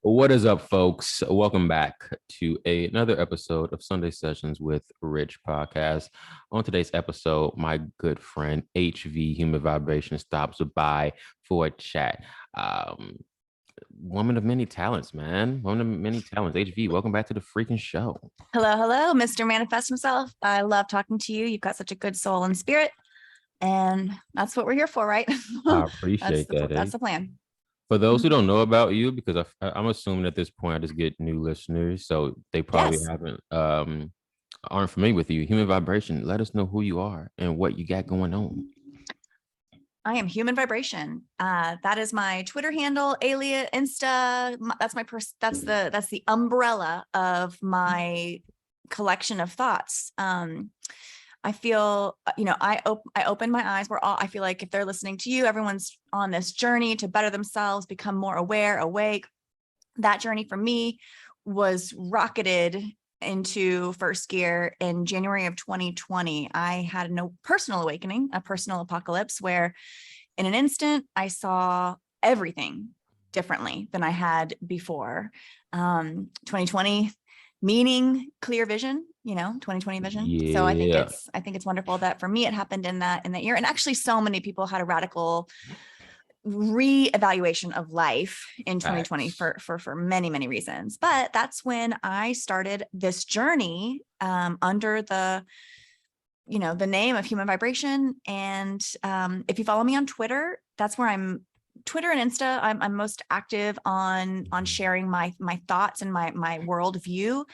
What is up, folks? Welcome back to another episode of Sunday Sessions with Rich podcast. On today's episode, my good friend HV Human Vibration stops by for a chat. Um, Woman of many talents, man. Woman of many talents. HV, welcome back to the freaking show. Hello, Mr. Manifest himself. I love talking to you. You've got such a good soul and spirit, and that's what we're here for, right? I appreciate that. That's the plan. For those who don't know about you, because I'm assuming at this point I just get new listeners, so they probably Yes. haven't aren't familiar with you. Human Vibration. Let us know who you are and what you got going on. I am Human Vibration. That is my Twitter handle, alias, Insta. That's my that's the umbrella of my collection of thoughts. I feel, I open my eyes. I feel like if they're listening to you, everyone's on this journey to better themselves, become more aware, awake. That journey for me was rocketed into first gear in January of 2020. I had a personal awakening, a personal apocalypse, where in an instant I saw everything differently than I had before. 2020 meaning clear vision, 2020 vision. Yeah. So I think it's wonderful that for me it happened in that year. And actually so many people had a radical reevaluation of life in 2020 for many reasons. But that's when I started this journey under the name of Human Vibration. And if you follow me on Twitter, that's where Twitter and Insta, I'm most active on sharing my thoughts and my worldview.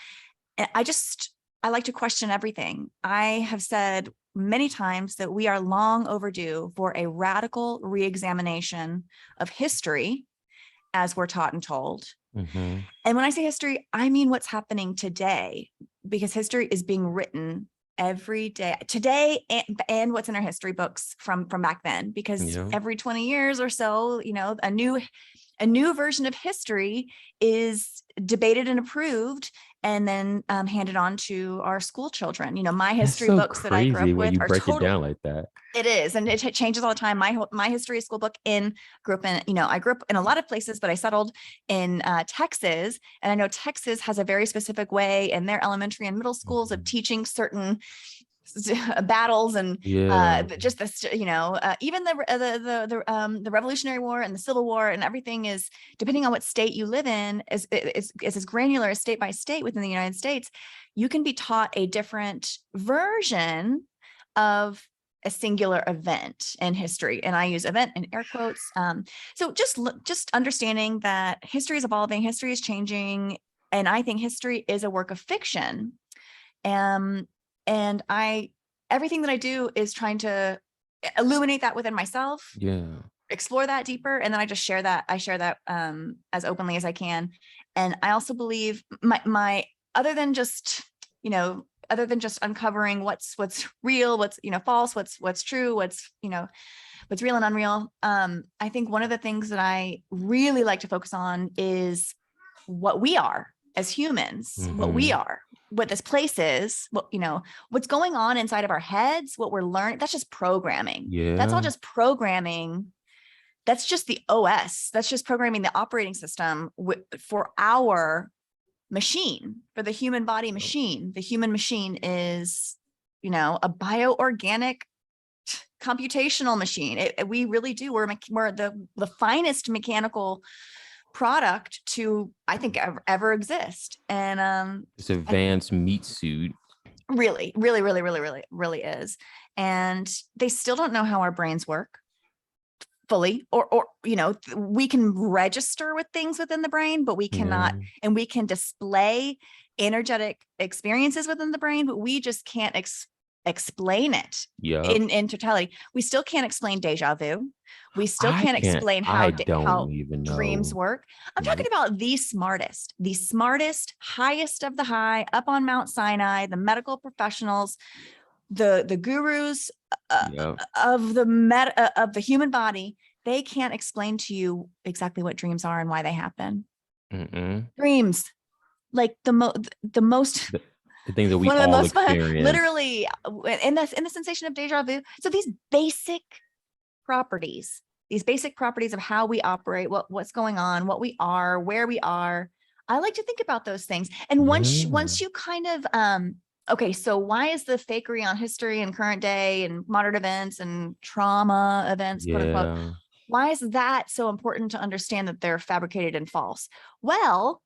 And I like to question everything. I have said many times that we are long overdue for a radical reexamination of history as we're taught and told. Mm-hmm. And when I say history, I mean what's happening today, because history is being written every day today and what's in our history books from back then, because every 20 years or so, a new version of history is debated and approved and then handed on to our school children. My history books that I grew up with are break it down like that. It is, and it changes all the time. My history school book I grew up in a lot of places, but I settled in Texas, and I know Texas has a very specific way in their elementary and middle schools of teaching certain battles and just this, even the Revolutionary War and the Civil War and everything is, depending on what state you live in, is as granular as state by state within the United States. You can be taught a different version of a singular event in history, and I use event in air quotes. So just understanding that history is evolving, history is changing, and I think history is a work of fiction. And everything that I do is trying to illuminate that within myself, explore that deeper, and then I just share that. I share that as openly as I can. And I also believe my other than just uncovering what's real, what's false, what's true, what's real and unreal. I think one of the things that I really like to focus on is what we are as humans, what we are, what this place is, what's going on inside of our heads, what we're learning. That's just programming. That's all just programming. That's just the OS. That's just programming, the operating system for our machine, for the human body machine. The human machine is, a bioorganic computational machine. We really do. We're the finest mechanical product to, I think, ever exist. And this advanced meat suit really is. And they still don't know how our brains work fully, or we can register with things within the brain, but we cannot, and we can display energetic experiences within the brain, but we just can't explain it in totality. We still can't explain deja vu. We still can't explain how dreams work. I'm talking about the smartest, highest of the high, up on Mount Sinai, the medical professionals, the gurus of the human body. They can't explain to you exactly what dreams are and why they happen. Dreams, like the most the things that we all experience, literally, in the sensation of deja vu. So these basic properties these basic properties of how we operate, what's going on, what we are, where we are. I like to think about those things. And once you kind of, okay, so why is the fakery on history and current day and modern events and trauma events, quote unquote, Yeah. why is that so important to understand that they're fabricated and false? Well,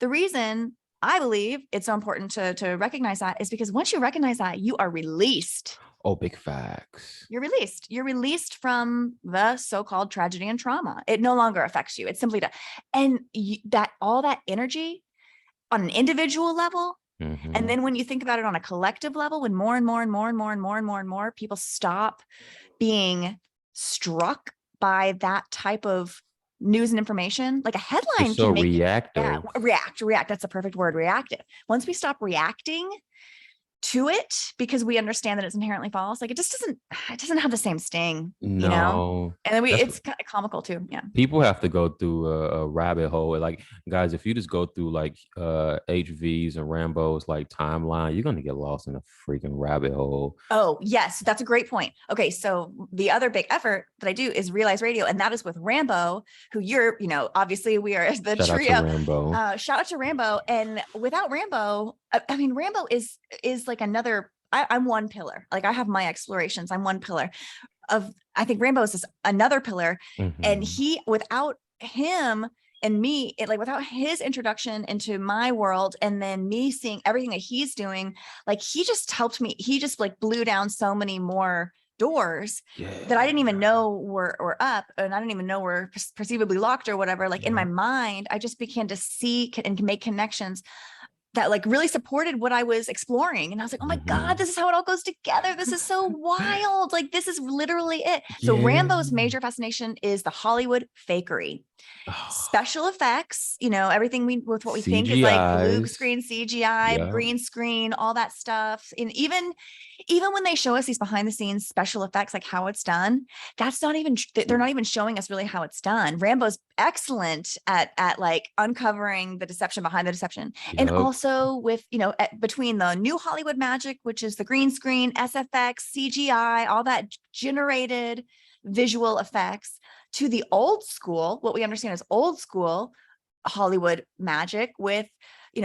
the reason I believe it's so important to recognize that is because once you recognize that, you are released. Oh, big facts. You're released. You're released from the so-called tragedy and trauma. It no longer affects you. It's simply and that all that energy on an individual level. And then when you think about it on a collective level, when more and more and more and more and more and more and more people stop being struck by that type of news and information, like a headline It's so can make reactive. react. That's a perfect word, reactive. Once we stop reacting to it because we understand that it's inherently false, like it doesn't have the same sting, you know? No, And then that's it's kind of comical too. Yeah. people have to go through a rabbit hole. Like, guys, if you just go through like HV's and Rambo's like timeline, you're gonna get lost in a freaking rabbit hole. Oh, yes, that's a great point. Okay, so the other big effort that I do is Realize Radio, and that is with Rambo, who obviously we are the Shout out to trio. Rambo. Shout out to Rambo. And without Rambo, I mean, Rambo is like another, I'm one pillar. Like I have my explorations. I'm one pillar of, I think Rambo is another pillar. And without him and me, without his introduction into my world, and then me seeing everything that he's doing, like he just helped me. He just like blew down so many more doors that I didn't even know were up, and I didn't even know were perceivably locked or whatever. Like in my mind, I just began to see and make connections that like really supported what I was exploring. And I was like, oh my God, this is how it all goes together. This is so wild. Like this is literally it. So Rambo's major fascination is the Hollywood fakery. Special effects, everything with what we think is like blue screen, CGI, green screen, all that stuff. And even when they show us these behind the scenes special effects, like how it's done, that's not even, they're not even showing us really how it's done. Rambo's excellent at like uncovering the deception behind the deception. And also with, between the new Hollywood magic, which is the green screen, SFX, CGI, all that generated visual effects, to the old school, what we understand as old school Hollywood magic with,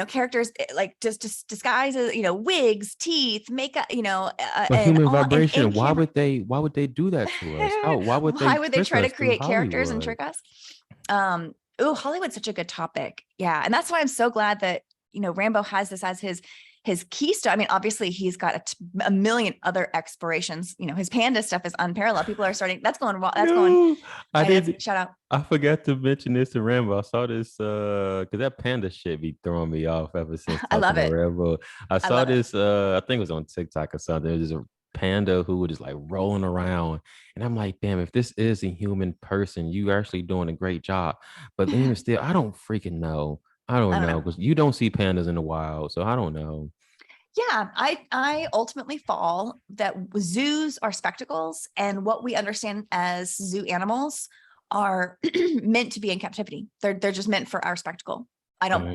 characters like just disguises, wigs, teeth, makeup, But and human all vibration, in why camera. would they do that to us? Why would they Why would they trick try to us through create characters and Hollywood? trick us? Oh, Hollywood's such a good topic. Yeah. And that's why I'm so glad that, Rambo has this as his keystone. I mean, obviously he's got a million other explorations. His panda stuff is unparalleled. People are starting, that's going, I did. shout out. I forgot to mention this to Rambo. I saw this because that panda shit be throwing me off ever since I talking love to it. Rambo. I I saw love it. this. I think it was on TikTok or something. It was just a panda who was just like rolling around, and I'm like, damn, if this is a human person, you actually doing a great job. But even still, I don't freaking know. I don't know because you don't see pandas in the wild, so I don't know. Yeah, I ultimately fall that zoos are spectacles, and what we understand as zoo animals are meant to be in captivity. They're just meant for our spectacle. I don't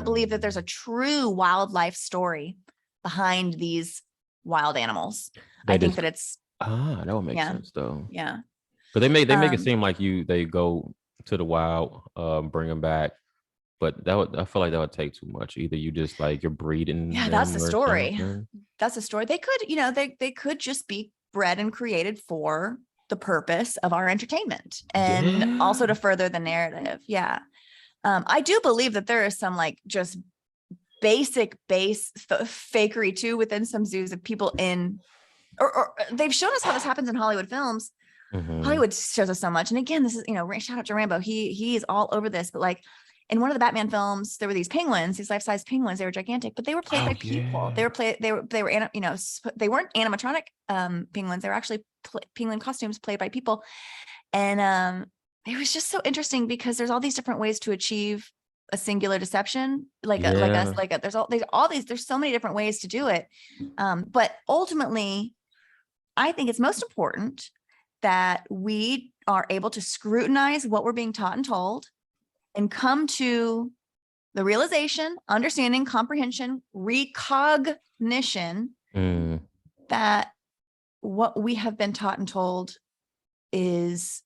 believe that there's a true wildlife story behind these wild animals. I think that it's that would make sense though. Yeah. But they make it seem like they go to the wild, bring them back. But I feel like that would take too much. Either you just like you're breeding that's the them or story. something. That's the story. They could, they could just be bred and created for the purpose of our entertainment and also to further the narrative. Yeah. I do believe that there is some like just basic fakery too within some zoos of people or they've shown us how this happens in Hollywood films. Hollywood shows us so much. And again, this is, shout out to Rambo. He is all over this, but like in one of the Batman films, there were these penguins, these life-size penguins. They were gigantic, but they were played by people. They were they were, they weren't animatronic penguins. They were actually penguin costumes played by people. And it was just so interesting because there's all these different ways to achieve a singular deception. There's so many different ways to do it. But ultimately, I think it's most important that we are able to scrutinize what we're being taught and told and come to the realization, understanding, comprehension, recognition that what we have been taught and told is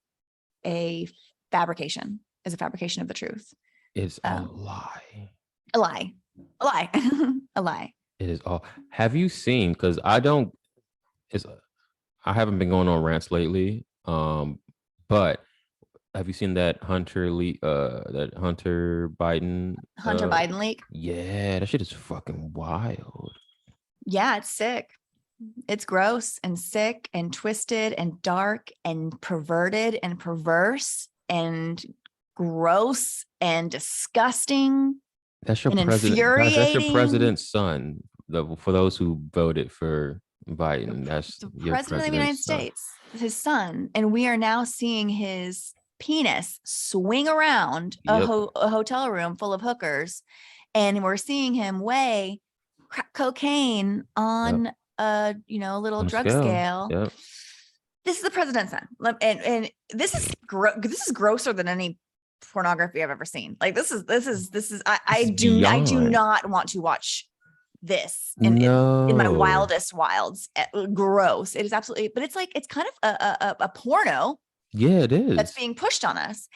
a fabrication, is a fabrication of the truth. It's a lie. A lie. A lie. A lie. It is all. Have you seen? Because I don't. It's. I haven't been going on rants lately. But have you seen that that Hunter Biden? Hunter Biden leak? Yeah, that shit is fucking wild. Yeah, it's sick. It's gross and sick and twisted and dark and perverted and perverse and gross and disgusting. That's your and president. That's your infuriating. president's son. For those who voted for Biden, that's The your president of the United son. States, his son, and we are now seeing his penis swing around a hotel room full of hookers, and we're seeing him weigh crack cocaine on a little drug scale. Yep. This is the president's son, and this is grosser than any pornography I've ever seen. Like this is I do not want to watch this in my wildest wilds. Gross. It is absolutely, but it's like, it's kind of a porno. Yeah, it is. That's being pushed on us.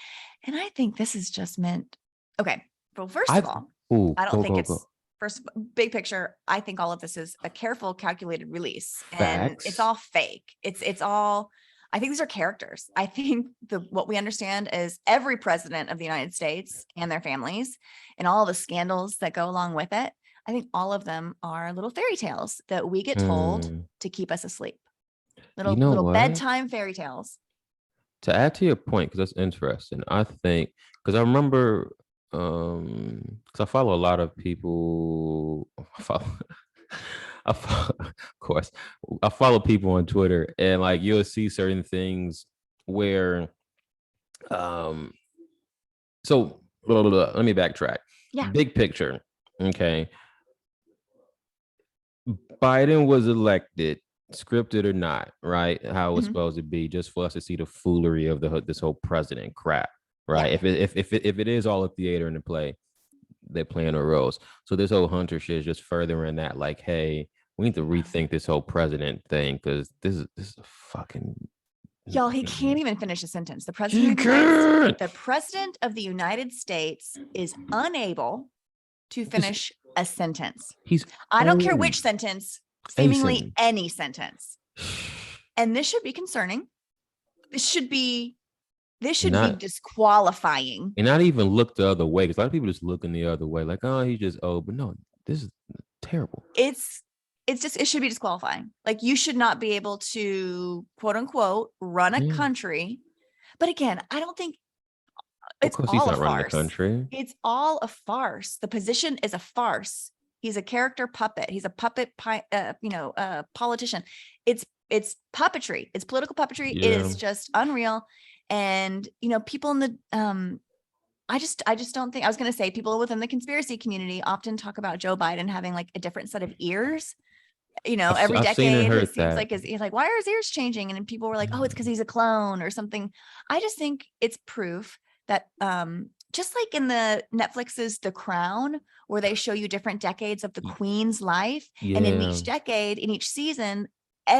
And I think this is just meant, okay. Well, first of all, I don't think it's first big picture. I think all of this is a careful, calculated release. Facts. And it's all fake. It's all, I think these are characters. I think what we understand is every president of the United States and their families and all the scandals that go along with it, I think all of them are little fairy tales that we get told to keep us asleep. Little bedtime fairy tales. To add to your point, because that's interesting, I think, because I remember, because I follow a lot of people, of course, I follow people on Twitter, and like you'll see certain things where, so let me backtrack. Yeah. Big picture, okay. Biden was elected, scripted or not, right? How it was supposed to be, just for us to see the foolery of this whole president crap, right? Yeah. If it is all a theater and a play, they're playing a roles. So this whole Hunter shit is just furthering that. Like, hey, we need to rethink this whole president thing because this is a fucking. Y'all, he can't even finish a sentence. The president of the United States is unable to finish a sentence. I don't care which sentence, seemingly any sentence. And this should be concerning. This should be disqualifying. And not even look the other way, because a lot of people just looking the other way, like, oh, he's just old. But no, this is terrible. It should be disqualifying. Like, you should not be able to, quote unquote, run a country. But again, I don't think it's all a farce. It's all a farce. The position is a farce. He's a character puppet. He's a puppet, politician. It's puppetry. It's political puppetry. Yeah. It is just unreal. And, people in the, I just don't think, I was going to say, people within the conspiracy community often talk about Joe Biden having like a different set of ears. Every decade it seems like he's like, why are his ears changing? And then people were like, oh, it's because he's a clone or something. I just think it's proof that, just like in the Netflix's The Crown, where they show you different decades of the Queen's life, and in each decade, in each season,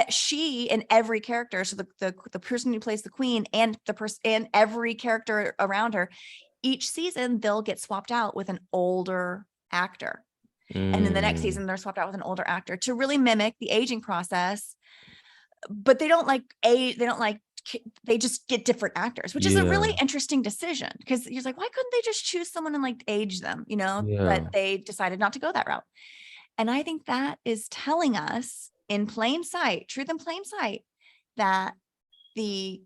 she and every character, so the person who plays the Queen and the person and every character around her, each season they'll get swapped out with an older actor, and then the next season they're swapped out with an older actor to really mimic the aging process. But they don't they just get different actors, which is a really interesting decision, because you're like, why couldn't they just choose someone and like age them, but they decided not to go that route. And I think that is telling us in plain sight, truth in plain sight, that the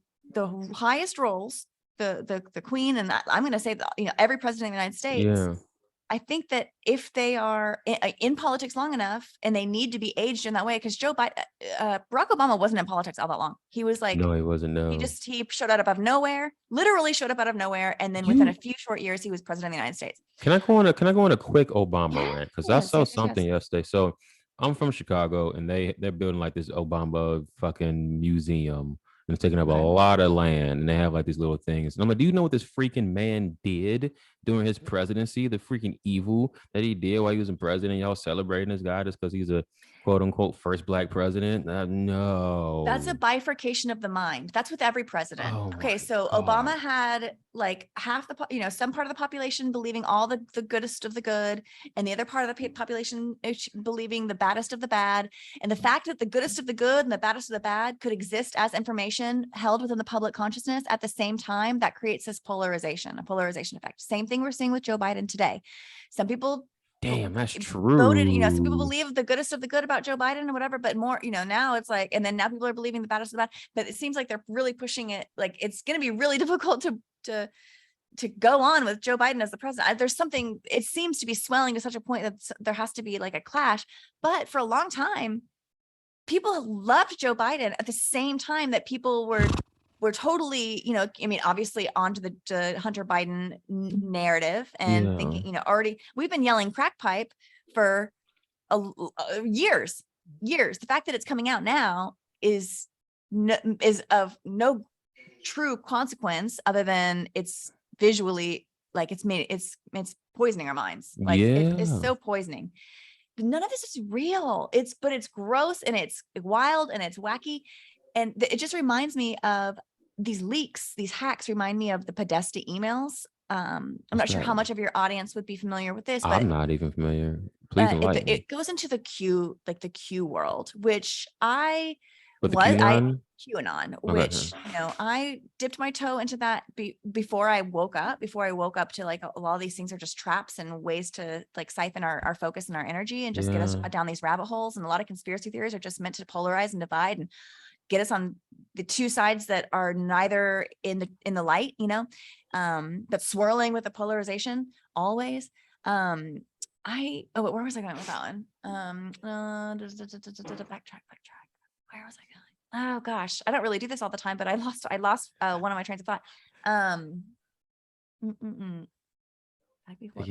highest roles, the Queen, and I'm going to say that, every president of the United States, I think that if they are in politics long enough and they need to be aged in that way, because Barack Obama wasn't in politics all that long. He was like, no, he wasn't. No, he showed up out of nowhere, literally showed up out of nowhere. And then within a few short years, he was president of the United States. Can I go on a quick Obama rant? Because I saw something yesterday. So I'm from Chicago, and they're building like this Obama fucking museum. And it's taking up a lot of land, and they have like these little things. And I'm like, do you know what this freaking man did during his presidency? The freaking evil that he did while he was in president. Y'all celebrating this guy just because he's a quote unquote first black president. No. That's a bifurcation of the mind. That's with every president. Oh Okay, my so God. Obama had like half the, some part of the population believing all the goodest of the good, and the other part of the population believing the baddest of the bad. And the fact that the goodest of the good and the baddest of the bad could exist as information held within the public consciousness at the same time, that creates this polarization, a polarization effect. Same thing we're seeing with Joe Biden today. Some people Damn, that's voted, some people true. believe the goodest of the good about Joe Biden and whatever, but more, now it's like, and then now people are believing the baddest of the bad, but it seems like they're really pushing it. Like it's going to be really difficult to go on with Joe Biden as the president. There's something, it seems to be swelling to such a point that there has to be like a clash. But for a long time, people loved Joe Biden at the same time that people were totally, obviously onto the Hunter Biden narrative and Yeah. thinking, already we've been yelling crack pipe for years. The fact that it's coming out now is of no true consequence other than it's visually like it's poisoning our minds. Like it is Yeah. so poisoning. None of this is real. But it's gross and it's wild and it's wacky. And it just reminds me of these leaks, these hacks remind me of the Podesta emails. I'm not sure how much of your audience would be familiar with this, but I'm not even familiar. Please enlighten me. it goes into the Q world, which I With the was QAnon? QAnon, Okay. which I dipped my toe into that before I woke up. To like a lot of these things are just traps and ways to like siphon our focus and our energy and just get us down these rabbit holes. And a lot of conspiracy theories are just meant to polarize and divide and get us on the two sides that are neither in the light, but swirling with the polarization always. Where was I going with that one? Backtrack. Where was I going? Oh gosh, I don't really do this all the time, but I lost one of my trains of thought. No,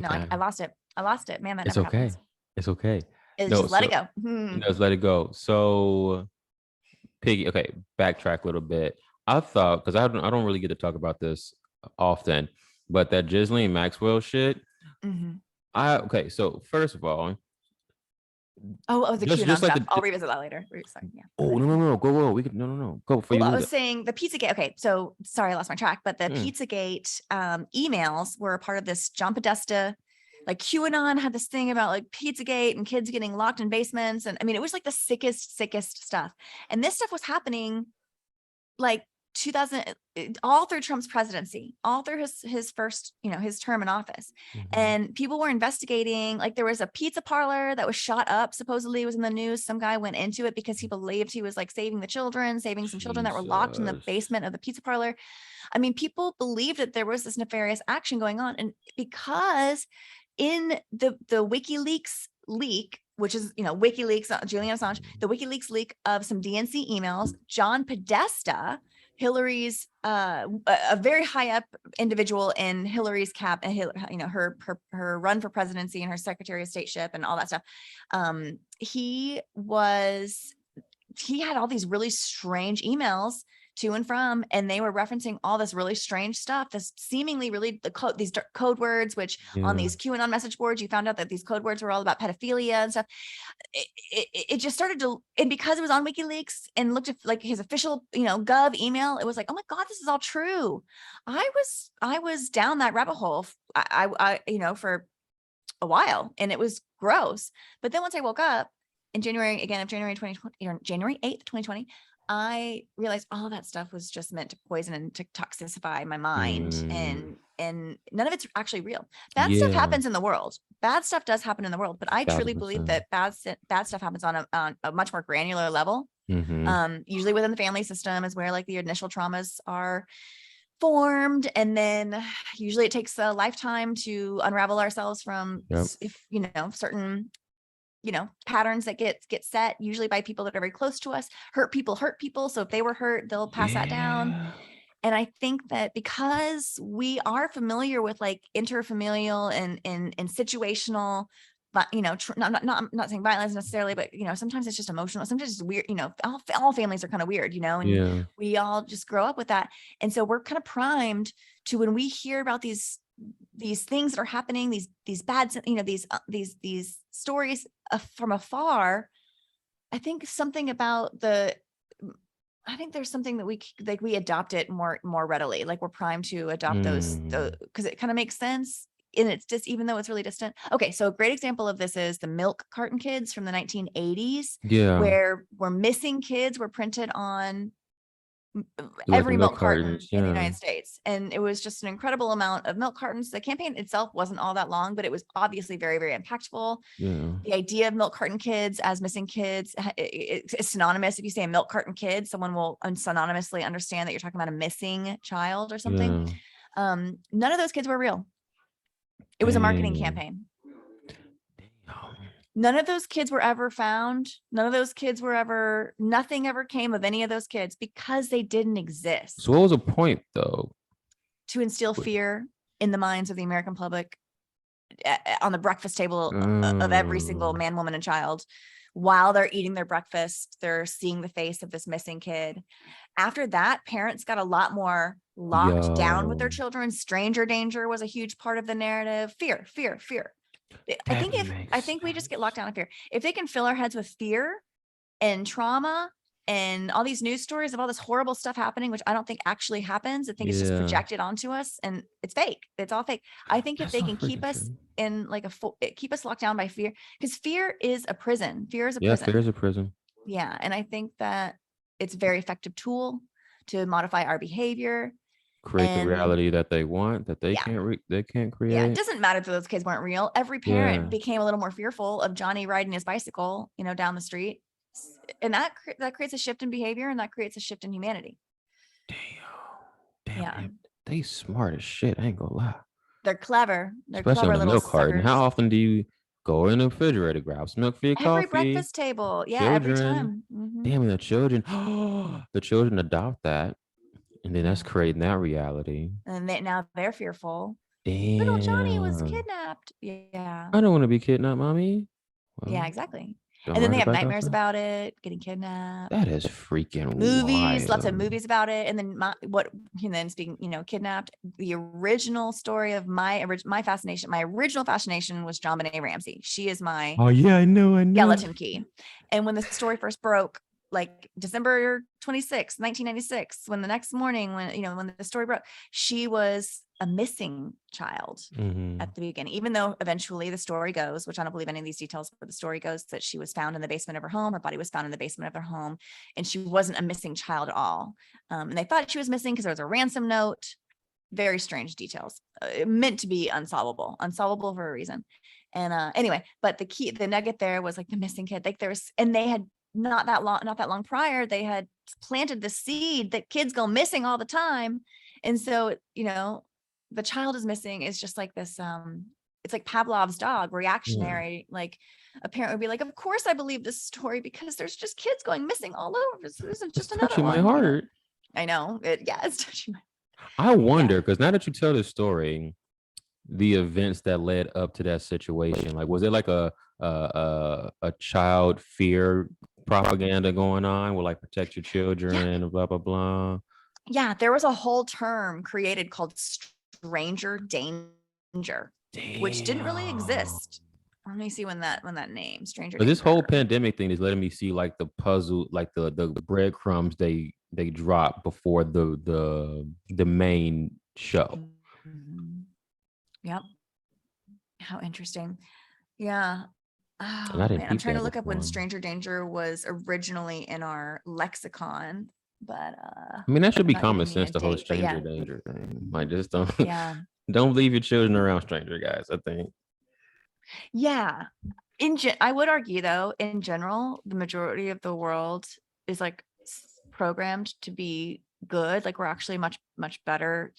I lost it. Man, that It's never okay. happens. It's okay. It's No, just let it so go. just let it go. So Piggy, okay, backtrack a little bit. I thought because I don't really get to talk about this often, but that Ghislaine Maxwell shit. Mhm. Okay, so first of all, The just QAnon like stuff. I'll revisit that later. Sorry, yeah. oh no, go we could no go before Oh, you I lose was it. saying the Pizzagate. Okay, so sorry, I lost my track, but the Pizzagate emails were a part of this John Podesta. Like QAnon had this thing about like Pizzagate and kids getting locked in basements, and I mean, it was like the sickest stuff. And this stuff was happening like 2000, all through Trump's presidency, all through his first, his term in office. And people were investigating, like there was a pizza parlor that was shot up, supposedly it was in the news. Some guy went into it because he believed he was like saving some children that were locked in the basement of the pizza parlor. I mean, people believed that there was this nefarious action going on. And because in the WikiLeaks leak, which is, WikiLeaks, Julian Assange, the WikiLeaks leak of some DNC emails, John Podesta, Hillary's a very high up individual in Hillary's her run for presidency and her Secretary of Stateship and all that stuff. He had all these really strange emails to and from, and they were referencing all this really strange stuff, this seemingly really these code words, which on these QAnon message boards, you found out that these code words were all about pedophilia and stuff. It just started to, and because it was on WikiLeaks and looked at like his official, gov email, it was like, oh my God, this is all true. I was down that rabbit hole. I for a while, and it was gross. But then once I woke up in January 2020, or January 8th, 2020, I realized all that stuff was just meant to poison and to toxify my mind, and none of it's actually real. Bad stuff happens in the world. Bad stuff does happen in the world, but I truly believe that bad stuff happens on a much more granular level. Usually within the family system is where like the initial traumas are formed, and then usually it takes a lifetime to unravel ourselves from certain patterns that get set, usually by people that are very close to us. Hurt people. So if they were hurt, they'll pass that down. And I think that because we are familiar with like interfamilial and situational, but I'm not saying violence necessarily, but sometimes it's just emotional. Sometimes it's weird. All families are kind of weird, and we all just grow up with that. And so we're kind of primed to, when we hear about these things that are happening, these bad, these stories from afar, I think something about I think there's something that we adopt it more readily. Like we're primed to adopt those because it kind of makes sense. And it's just, even though it's really distant. Okay, so a great example of this is the milk carton kids from the 1980s, Yeah. where missing kids were printed on Like the every milk milk carton cartons. in the Yeah. United States. And it was just an incredible amount of milk cartons. The campaign itself wasn't all that long, but it was obviously very, very impactful. Yeah. The idea of milk carton kids as missing kids is synonymous. If you say a milk carton kid, someone will synonymously understand that you're talking about a missing child or something. Yeah. None of those kids were real. It was a marketing Damn. campaign. Damn. None of those kids were ever found. None of those kids were ever, nothing ever came of any of those kids because they didn't exist. So what was the point though? To instill fear in the minds of the American public on the breakfast table of every single man, woman, and child. While they're eating their breakfast, they're seeing the face of this missing kid. After that, parents got a lot more locked down with their children. Stranger danger was a huge part of the narrative. Fear, fear, fear. I think we just get locked down in fear. If they can fill our heads with fear and trauma and all these news stories of all this horrible stuff happening, which I don't think actually happens. I think it's just projected onto us and it's fake. It's all fake. I think if they can keep us in like keep us locked down by fear, because fear is a prison. Fear is a prison. Fear is a prison. Yeah. And I think that it's a very effective tool to modify our behavior. Create the reality that they want, that they can't create. Yeah, it doesn't matter if those kids weren't real. Every parent became a little more fearful of Johnny riding his bicycle, down the street. And that creates a shift in behavior, and that creates a shift in humanity. Damn. Yeah. They smart as shit. I ain't gonna lie. They're clever. They're especially clever on the little milk carton. suckers. How often do you go in the refrigerator, grab some milk for your coffee? Every breakfast table. Yeah, children, every time. Damn, the children. The children adopt that, and then that's creating that reality. And now they're fearful. Damn. Little Johnny was kidnapped. Yeah. I don't want to be kidnapped, mommy. Well, yeah, exactly. And then they have nightmares about it, getting kidnapped. That is freaking movies, wild. lots of movies about it. And then speaking, kidnapped. The original story of my original fascination was JonBenet Ramsey. She is my I know skeleton key. And when the story first broke, like December 26, 1996, when the next morning, when the story broke, she was a missing child at the beginning, even though eventually the story goes, which I don't believe any of these details, but the story goes that she was found in the basement of her home. Her body was found in the basement of their home, and she wasn't a missing child at all. And they thought she was missing because there was a ransom note. Very strange details, meant to be unsolvable for a reason. And anyway, but the nugget there was like the missing kid. Like and they had not that long prior, they had planted the seed that kids go missing all the time. And so, the child is missing is just like this, it's like Pavlov's dog, reactionary. Like a parent would be like, of course I believe this story because there's just kids going missing all over. This isn't just another one. My heart. I know. It's touching my heart. I wonder, because now that you tell this story, the events that led up to that situation, like was it like a child fear propaganda going on with like protect your children, blah blah blah? Yeah, there was a whole term created called stranger danger, which didn't really exist. Let me see when that name stranger. But this whole pandemic thing is letting me see like the puzzle, like the breadcrumbs they drop before the main show. Yep. How interesting. Yeah. Oh, man, I'm trying to look up when stranger danger was originally in our lexicon, but I mean that should be common sense, the whole stranger danger thing. Like just don't don't leave your children around stranger guys, I think. Yeah. I would argue though, in general, the majority of the world is like programmed to be good. Like we're actually much, much better,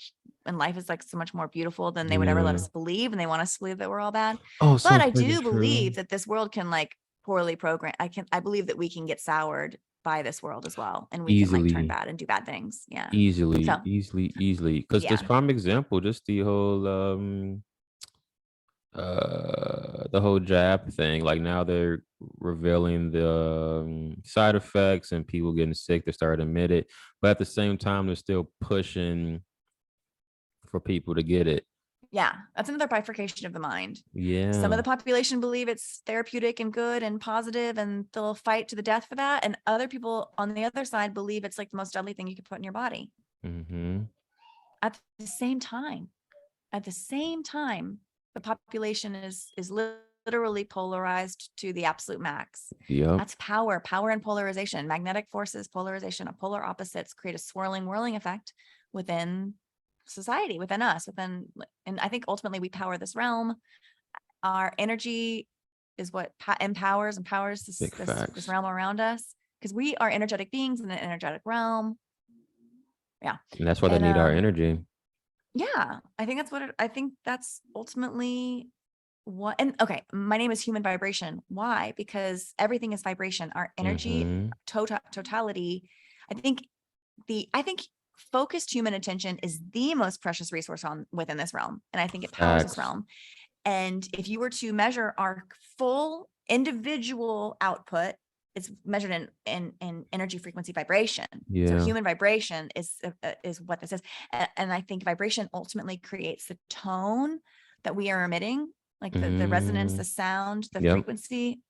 and life is like so much more beautiful than they would ever let us believe. And they want us to believe that we're all bad. But I do believe that this world can like poorly program. I believe that we can get soured by this world as well. And we can like turn bad and do bad things. Yeah. Easily. Because this prime example, just the whole jab thing, like now they're revealing the side effects and people getting sick, they start to admit it, but at the same time they're still pushing for people to get it. Yeah, that's another bifurcation of the mind. Yeah. Some of the population believe it's therapeutic and good and positive, and they'll fight to the death for that. And other people on the other side believe it's like the most deadly thing you could put in your body. Mm-hmm. At the same time, the population is literally polarized to the absolute max. Yep. That's power and polarization. Magnetic forces, polarization of polar opposites create a swirling, whirling effect within society, within us, and I think ultimately we power this realm. Our energy is what empowers Big this facts. realm around us, because we are energetic beings in an energetic realm. Yeah. And that's why they And need our energy. yeah, I think that's ultimately what. And okay, my name is Human Vibration. Why? Because everything is vibration. Our energy, Mm-hmm. totality. I think focused human attention is the most precious resource within this realm, and I think it powers this Facts. realm. And if you were to measure our full individual output, it's measured in energy, frequency, vibration. So Yeah. human vibration is what this is. And I think vibration ultimately creates the tone that we are emitting, like the resonance, Mm-hmm. the sound, the Yep. frequency.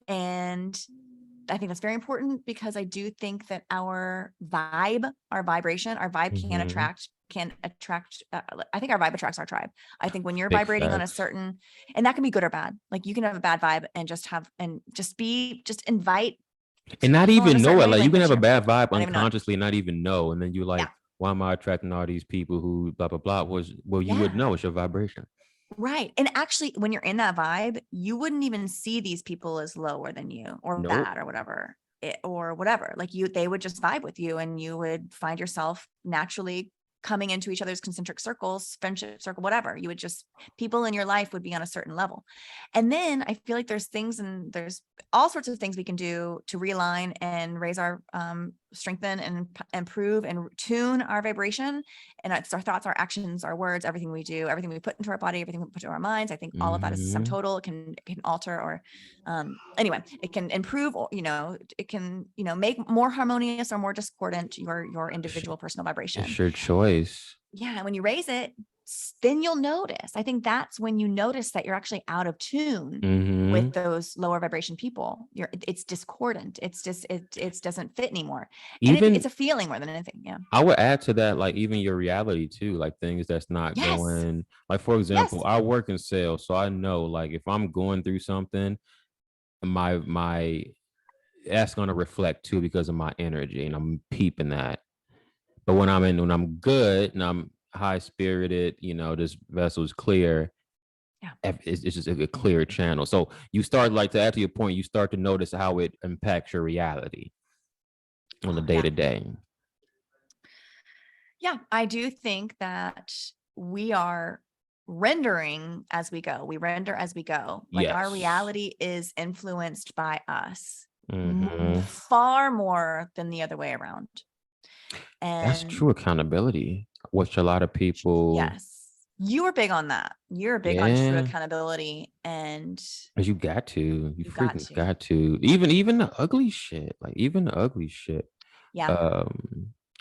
And I think that's very important, because I do think that our vibration, our vibe Mm-hmm. can attract. I think our vibe attracts our tribe. I think when you're Big vibrating on a facts. certain, and that can be good or bad. Like you can have a bad vibe and just invite And not people on a even know certain it. Like you wavelength can that have a share. bad vibe Not even know it. unconsciously, not even know. And then you're like, Yeah. why am I attracting all these people who blah blah blah? Well, you would Yeah. know it's your vibration. Right. And actually, when you're in that vibe, you wouldn't even see these people as lower than you or Nope. bad or whatever, or whatever. Like they would just vibe with you, and you would find yourself naturally coming into each other's concentric circles, friendship circle, whatever. You would just, people in your life would be on a certain level. And then I feel like there's all sorts of things we can do to realign and raise our, strengthen and improve and tune our vibration. And it's our thoughts, our actions, our words, everything we do, everything we put into our body, everything we put into our minds. I think all of that is sum Mm-hmm. total. It can alter, or anyway, it can improve, or it can make more harmonious or more discordant your individual personal vibration. It's your choice. Yeah, when you raise it, then you'll notice. I think that's when you notice that you're actually out of tune Mm-hmm. with those lower vibration people. It's discordant. It's just it doesn't fit anymore. And it's Even a feeling more than anything. Yeah. I would add to that, like even your reality too, like things that's not Yes. going. Like for example, Yes. I work in sales, so I know like if I'm going through something, my that's gonna reflect too because of my energy, and I'm peeping that. But when I'm good and I'm high spirited, this vessel is clear. Yeah. It's just a clear channel. So you start, like, to add to your point, you start to notice how it impacts your reality on the day Yeah. to day. Yeah. I do think that we are rendering as we go. We render as we go. Like our Yes. reality is influenced by us Hmm. far more than the other way around. That's And true accountability, which a lot of people, yes, you are big on that. You're big on true yeah, accountability, and because you got to, you you got freaking to. got to, even the ugly shit, like even the ugly shit. Yeah.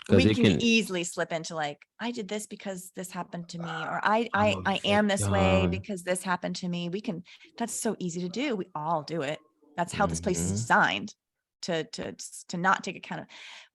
Because We it can can, easily slip into like, I did this because this happened to me, or I I'm I a I am this way victim. because this happened to me. That's so easy to do. We all do it. That's how this place is Hmm. designed to not take account of.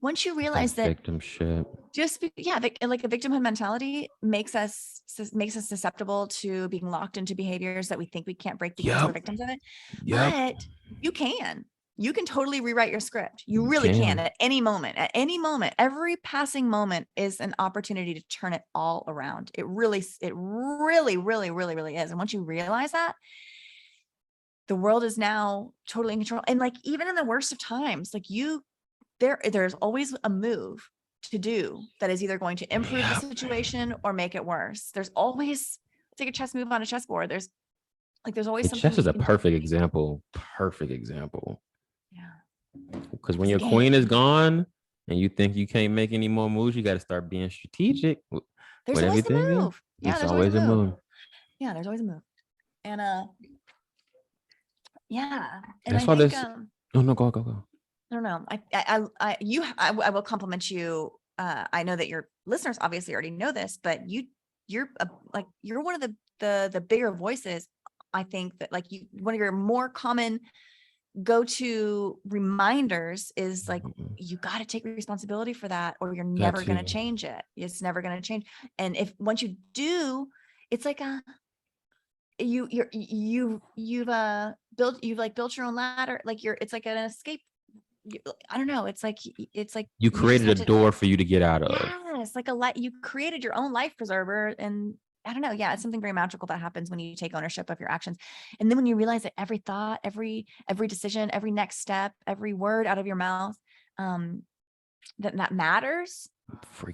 Once you It's that realize that victim shit. like a victimhood mentality makes us susceptible to being locked into behaviors that we think we can't break because we're Yep. victims of it. Yep. But you can you can totally rewrite your script. You You really can can. at any moment. At any moment, every passing moment is an opportunity to turn it all around. It really is. And once you realize that, the world is now totally in control. And like even in the worst of times, like there's always a move to do that is either going to improve the Yep. situation or make it worse. There's always, take a chess move on a chessboard. There's always The something chess that is you a can do. perfect example. Perfect example. Yeah. Because when It's a your queen is game. gone and you think you can't make any more moves, you got to start being strategic There's with always the everything. move. Yeah, It's there's always a always a move. move. Yeah, there's always a move. And yeah. And I That's why think this. Oh no, go go go. I don't know. I will compliment you. I know that your listeners obviously already know this, but you're one of the bigger voices. I think that like one of your more common go-to reminders is like, you got to take responsibility for that, or you're never going to change it. It's never going to change. And if once you do, it's like you've built your own ladder. Like it's like an escape. I don't know. It's like you created a door for you to get out of. Yes, like you created your own life preserver. And I don't know. Yeah, it's something very magical that happens when you take ownership of your actions. And then when you realize that every thought, every decision, every next step, every word out of your mouth, that matters.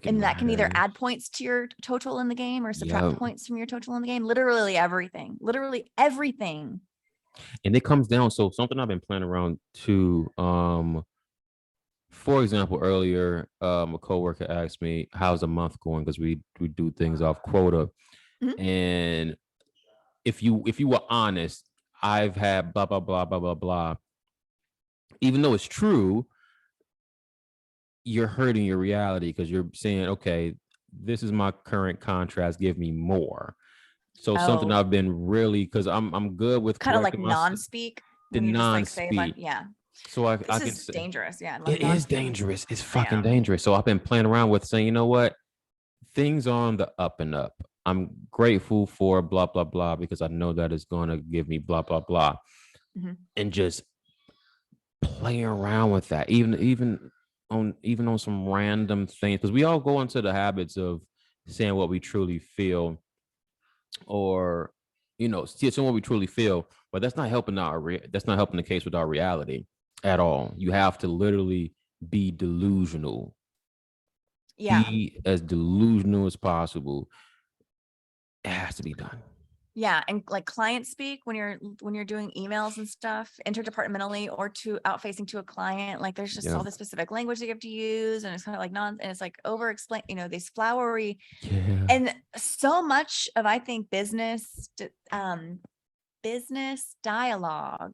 And that can either add points to your total in the game or subtract points from your total in the game. Literally everything. And it comes down. So something I've been playing around too. For example, earlier, a coworker asked me, "How's the month going?" Because we do things off quota. Mm-hmm. And if you were honest, I've had blah blah blah blah blah blah. Even though it's true, you're hurting your reality because you're saying, "Okay, this is my current contrast. Give me more." So something I've been really, because I'm good with kind of like non-speak. The non-speak, So this is dangerous. Yeah, it is dangerous. It's fucking dangerous. So I've been playing around with saying, you know what, things are on the up and up. I'm grateful for blah blah blah because I know that it's going to give me blah blah blah, and just playing around with that, even on some random things, because we all go into the habits of saying what we truly feel, or saying what we truly feel, but that's not helping that's not helping the case with our reality at all. You have to literally be delusional. Be as delusional as possible. It has to be done. Yeah, and like client speak when you're doing emails and stuff interdepartmentally or outfacing to a client, like there's just all the specific language that you have to use, and it's kind of like and it's like over explain, these flowery, and so much of, I think, business dialogue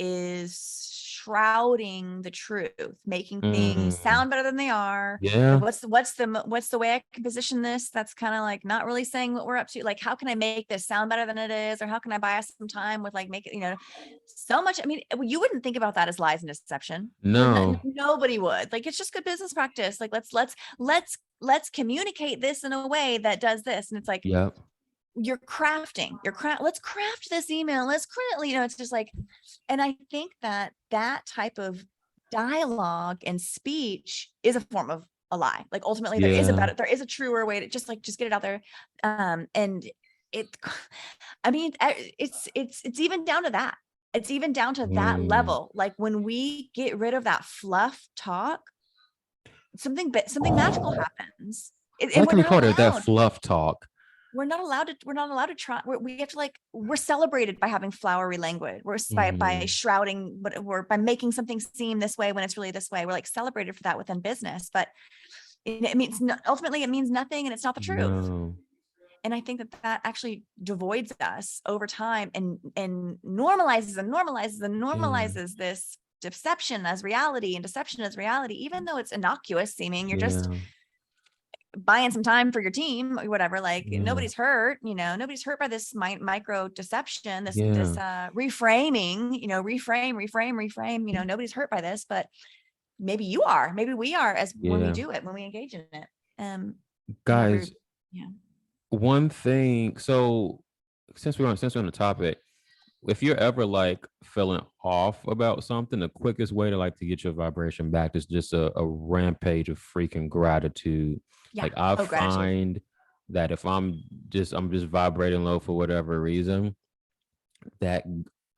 is shrouding the truth, making things sound better than they are. Yeah. What's the way I can position this? That's kind of like not really saying what we're up to. Like, how can I make this sound better than it is? Or how can I buy us some time with like, make it, so much. I mean, you wouldn't think about that as lies and deception. No, nobody would. Like, it's just good business practice. Like, let's communicate this in a way that does this. And it's like, you're crafting let's craft this email. It's just like, and I think that type of dialogue and speech is a form of a lie. Like, ultimately there is a truer way to just get it out there. And it, I mean, it's even down to that. It's even down to that level. Like, when we get rid of that fluff talk, something magical happens. How can we call it that fluff talk? We're not allowed to try. We have to we're celebrated by having flowery language. We're by shrouding, but we're by making something seem this way when it's really this way. We're like celebrated for that within business, but it means ultimately it means nothing, and it's not the truth. No. And I think that actually devoids us over time and normalizes this deception as reality, and deception as reality, even though it's innocuous seeming. You're just buying some time for your team or whatever. Nobody's hurt, nobody's hurt by this micro deception, this reframing, reframe, nobody's hurt by this, but maybe you are, maybe we are, as when we do it, when we engage in it. Guys, one thing, so since we're on the topic, if you're ever feeling off about something, the quickest way to get your vibration back is just a rampage of freaking gratitude. I find that if I'm just vibrating low for whatever reason, that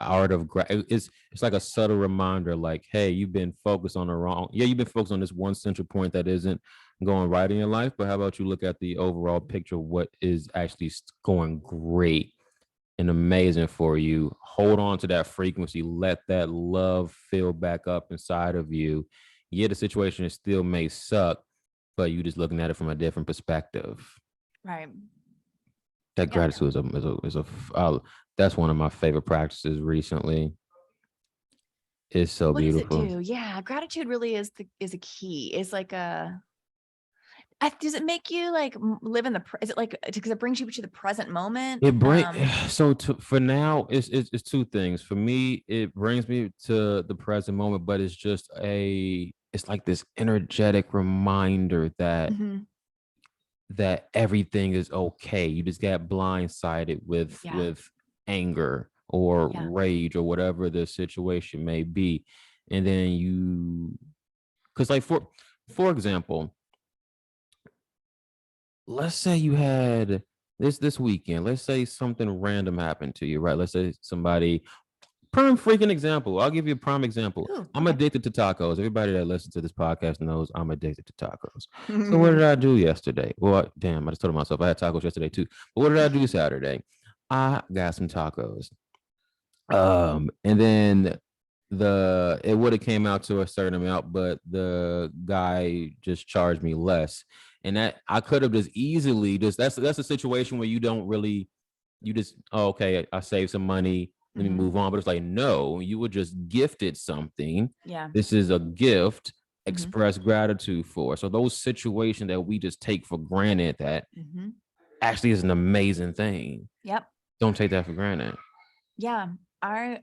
art of it's like a subtle reminder, hey, you've been focused on you've been focused on this one central point that isn't going right in your life, but how about you look at the overall picture of what is actually going great and amazing for you. Hold on to that frequency, let that love fill back up inside of you. The situation still may suck, but you just looking at it from a different perspective. Right. That gratitude is that's one of my favorite practices recently. It's so beautiful. What does it do? Yeah, gratitude really is a key. It's like Does it make you like live in the, is it like, because it brings you to the present moment? It bring so for now, it's two things. For me, it brings me to the present moment, but it's like this energetic reminder that Mhm. everything is okay. You just got blindsided Yeah. with anger or Yeah. rage or whatever the situation may be, and then because like for example, let's say you had this weekend. Let's say something random happened to you, right? Let's say somebody. Prime freaking example. I'll give you a prime example. Ooh, I'm okay. addicted to tacos. Everybody that listens to this podcast knows I'm addicted to tacos. So what did I do yesterday? Well, damn, I just told myself I had tacos yesterday too. But what did I do Saturday? I got some tacos. And then it would have came out to a certain amount, but the guy just charged me less. And that I could have just easily that's a situation where you don't really you just okay, I saved some money, let me move on. But it's like, no, you were just gifted something. Yeah. This is a gift, Mhm. express gratitude for. So those situations that we just take for granted that Mhm. actually is an amazing thing. Yep. Don't take that for granted. Yeah. I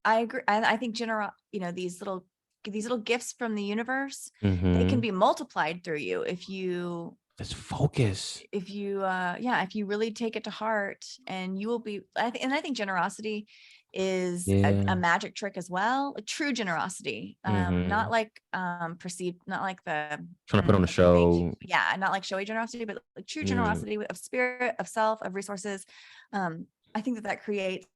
I agree. I think these little gifts from the universe, they can Mm-hmm. be multiplied through you if you Just focus. if you really take it to heart, and you will be, and I think generosity is a Yeah. magic trick as well, like true generosity, Mm-hmm. not like perceived, not like Trying to put on a the fake, show. yeah, not like showy generosity, but like true Yeah. generosity of spirit, of self, of resources. I think that creates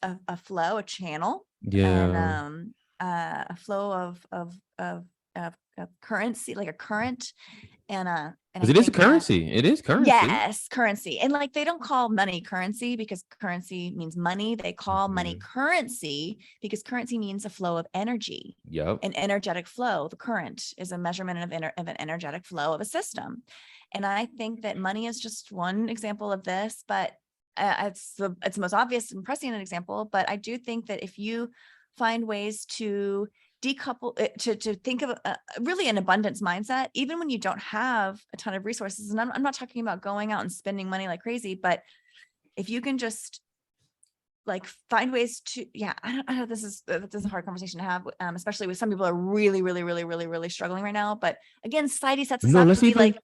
a flow, a channel, and Yeah. a flow of currency, like a current, and I Because it is a think that, currency. It is currency. yes, currency. And like they don't call money currency because currency means money. They call money Mm-hmm. currency because currency means a flow of energy, Yep. an energetic flow. The current is a measurement of an energetic flow of a system. And I think that money is just one example of this, but it's the most obvious and prescient example. But I do think that if you find ways to decouple it, to think of really an abundance mindset, even when you don't have a ton of resources. And I'm not talking about going out and spending money like crazy, but if you can just like find ways to, yeah, I know this is a hard conversation to have, especially with some people are really, really, really, really, really struggling right now. But again, society sets us No, up let's to be even like,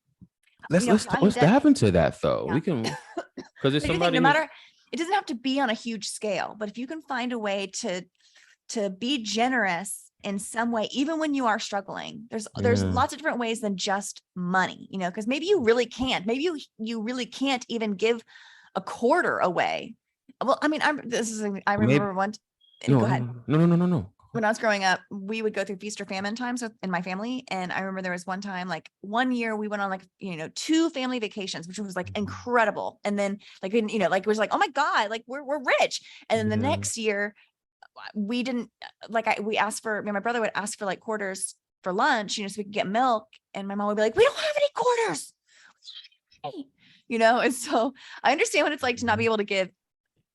I'm in let's debt. dive into that though. Yeah. We can because there's I do think somebody no who's matter, it doesn't have to be on a huge scale, but if you can find a way to be generous in some way, even when you are struggling, there's yeah. lots of different ways than just money, because maybe you really can't, maybe you really can't even give a quarter away. Well, I mean, I Maybe remember go no, ahead. no, no, no, no, no, no. When I was growing up, we would go through feast or famine times in my family. And I remember there was one time, like one year we went on like, 2 family vacations, which was like Mhm. incredible. And then like, like it was like, oh my God, like we're rich. And then the Yeah. next year we didn't, we asked for, my brother would ask for like quarters for lunch, so we could get milk. And my mom would be like, we don't have any quarters. And so I understand what it's like to not be Mhm. able to give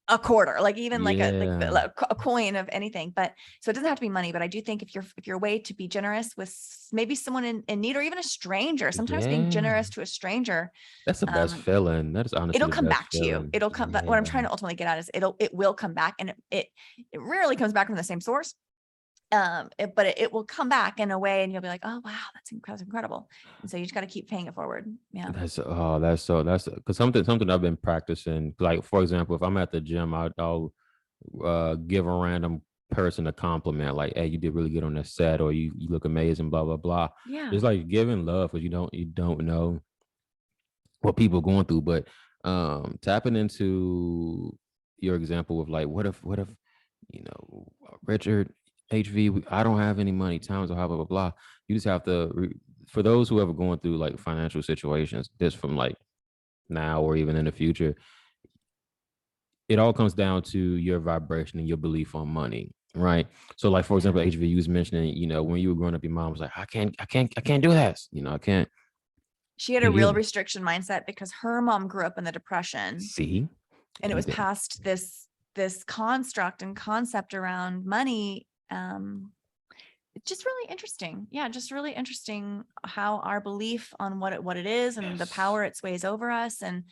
a quarter, like even like Yeah. a coin of anything. But so it doesn't have to be money, but I do think if you're a way to be generous with maybe someone in need, or even a stranger, sometimes being Yeah. generous to a stranger, That's the best um, feeling. That is honestly it'll the come best back to you. feeling. It'll come back. What I'm Yeah. trying to ultimately get at is it will come back, and it rarely comes back from the same source. But it will come back in a way, and you'll be like, oh wow, that's incredible. And so you just got to keep paying it forward. Yeah. That's because something I've been practicing. Like for example, if I'm at the gym, I'll give a random person a compliment, like, "Hey, you did really good on that set," or "You look amazing," blah blah blah. Yeah. It's like giving love because you don't know what people are going through, but tapping into your example of like, what if Richard HV, I don't have any money, times are high, blah blah blah. You just have to for those who ever going through like financial situations, this from like now or even in the future, it all comes down to your vibration and your belief on money, right? So like for Yeah. example, HV was mentioning, when you were growing up, your mom was like, I can't do this, I can't. She had a And real you restriction mindset because her mom grew up in the Depression, see, and it and was then past this construct and concept around money. it's just really interesting. Yeah, just really interesting how our belief on what it is and the power it sways over us. And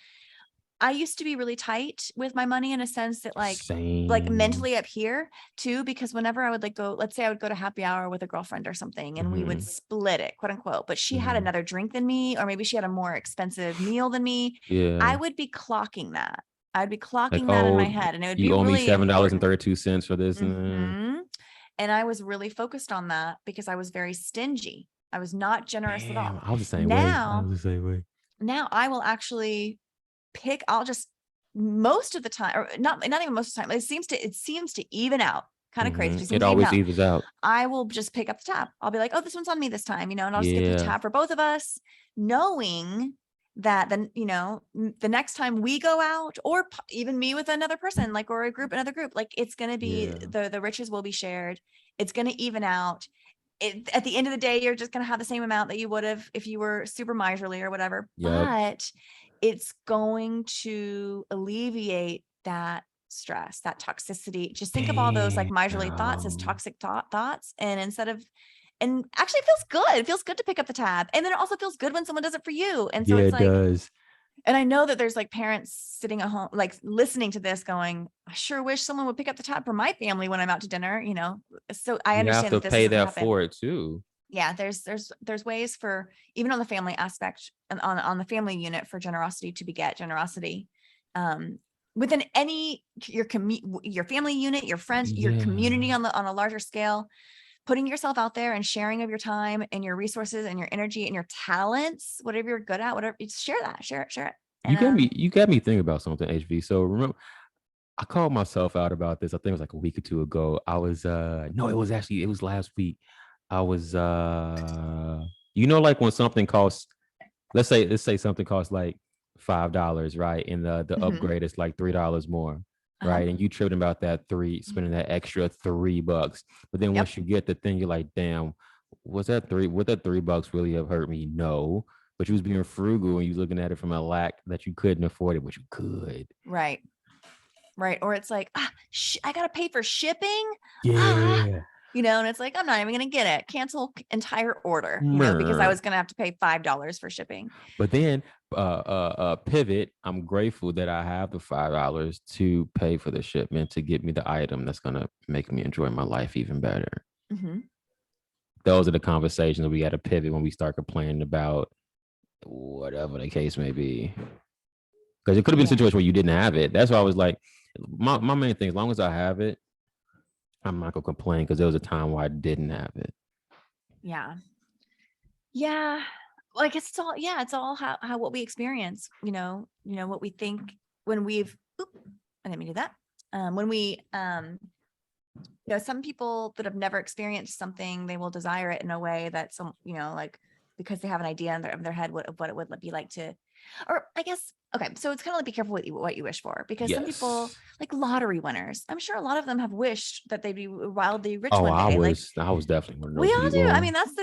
I used to be really tight with my money in a sense that like Same. mentally up here too, because whenever I would like go, let's say I would go to happy hour with a girlfriend or something and we would Hmm. split it, quote unquote, but she had Hmm. another drink than me, or maybe she had a more expensive meal than me. I Yeah. would be clocking that. I'd be Like, clocking that in my oh, head and it would be you owe me really important. $7.32 for this. And Mhm. And I was really focused on that because I was very stingy. I was not generous at damn, all. I was the same way. I Now, was the same way. now I will actually I'll just most of the time, or not even most of the time, it seems to even out. Kind of crazy. It just It seems to even always out. evens out. I will just pick up the tab. I'll be like, oh, this one's on me this time, and I'll just get the Yeah. tab for both of us, knowing that then, the next time we go out, or even me with another person, like, or another group, like it's going to be Yeah. the riches will be shared. It's going to even out. At the end of the day, you're just going to have the same amount that you would have if you were super miserly or whatever, Yep. but it's going to alleviate that stress, that toxicity. Just think of all those like miserly thoughts as Damn. toxic thoughts. And and actually it feels good. It feels good to pick up the tab. And then it also feels good when someone does it for you. And so Yeah, it's it like, does. and I know that there's like parents sitting at home, like listening to this going, I sure wish someone would pick up the tab for my family when I'm out to dinner, So I You have understand to that this pay doesn't that happen. for it too. Yeah, there's ways for, even on the family aspect and on the family unit, for generosity to beget generosity. Um, within your family unit, your friends, your community Yeah. on a larger scale, putting yourself out there and sharing of your time and your resources and your energy and your talents, whatever you're good at, whatever, share that, share it. And You got me thinking about something, HV. So remember, I called myself out about this. I think it was like a week or two ago. I was no, it was last week. I was like when something costs, let's say something costs like $5, right? And the mhm, upgrade is like $3 more, uh-huh, right? And you tripping about that spending that extra $3. But then yep, once you get the thing, you're like, damn, would that $3 really have hurt me? No. But you was being frugal and you was looking at it from a lack that you couldn't afford it, but you could. right. Right. Or it's like, I got to pay for shipping. Ah, Yeah. and it's like, I'm not even going to get it. Cancel entire order, because I Mer. was going to have to pay $5 for shipping. But then pivot. I'm grateful that I have the $5 to pay for the shipment to get me the item that's gonna make me enjoy my life even better. Hmm. Those are the conversations that we got to pivot when we start complaining about whatever the case may be. Because it could have been a Yeah. situation where you didn't have it. That's why I was like, my main thing, as long as I have it, I'm not gonna complain because there was a time where I didn't have it. Yeah. Yeah. Like it's all how what we experience, what we think when I didn't mean to do that. When we, some people that have never experienced something, they will desire it in a way that like, because they have an idea in their head of what it would be like to, or I guess, okay. So it's kind of like, be careful what you wish for, because some people, Yes. like lottery winners, I'm sure a lot of them have wished that they'd be wildly rich Oh, one day. Like, I was definitely one of we those all do. I people. mean, that's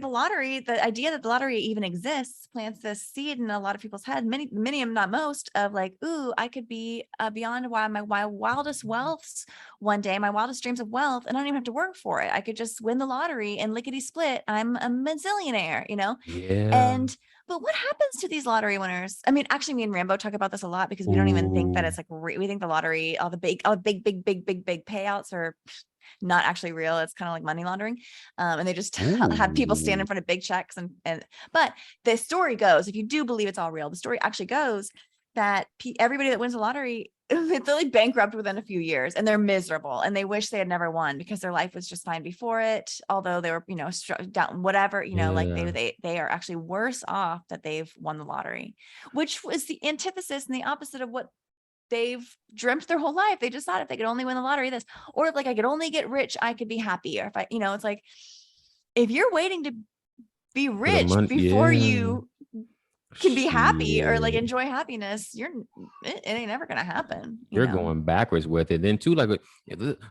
the lottery. The idea that the lottery even exists plants this seed in a lot of people's head. Many of them, not most, of like, ooh, I could be beyond my wildest wealths one day, my wildest dreams of wealth, and I don't even have to work for it. I could just win the lottery and lickety split. I'm a bazillionaire. Yeah. And but what happens to these lottery winners? I mean, actually, me and Rambo talk about this a lot because we don't even think that Ooh. it's like we think the lottery, all the big payouts are not actually real. It's kind of like money laundering. And they just have people stand in Ooh. front of big checks. But the story goes, if you do believe it's all real, the story actually goes that everybody that wins the lottery, it's really bankrupt within a few years, and they're miserable and they wish they had never won because their life was just fine before it. Although they were, down, whatever, like Yeah. they are actually worse off that they've won the lottery, which was the antithesis and the opposite of what they've dreamt their whole life. They just thought if they could only win the lottery, this, or if like I could only get rich, I could be happy. Or if it's like, if you're waiting to be For the rich money. before Yeah. you can be happy or like Shit. enjoy happiness, it ain't never gonna happen. You're going backwards with it. Then too, like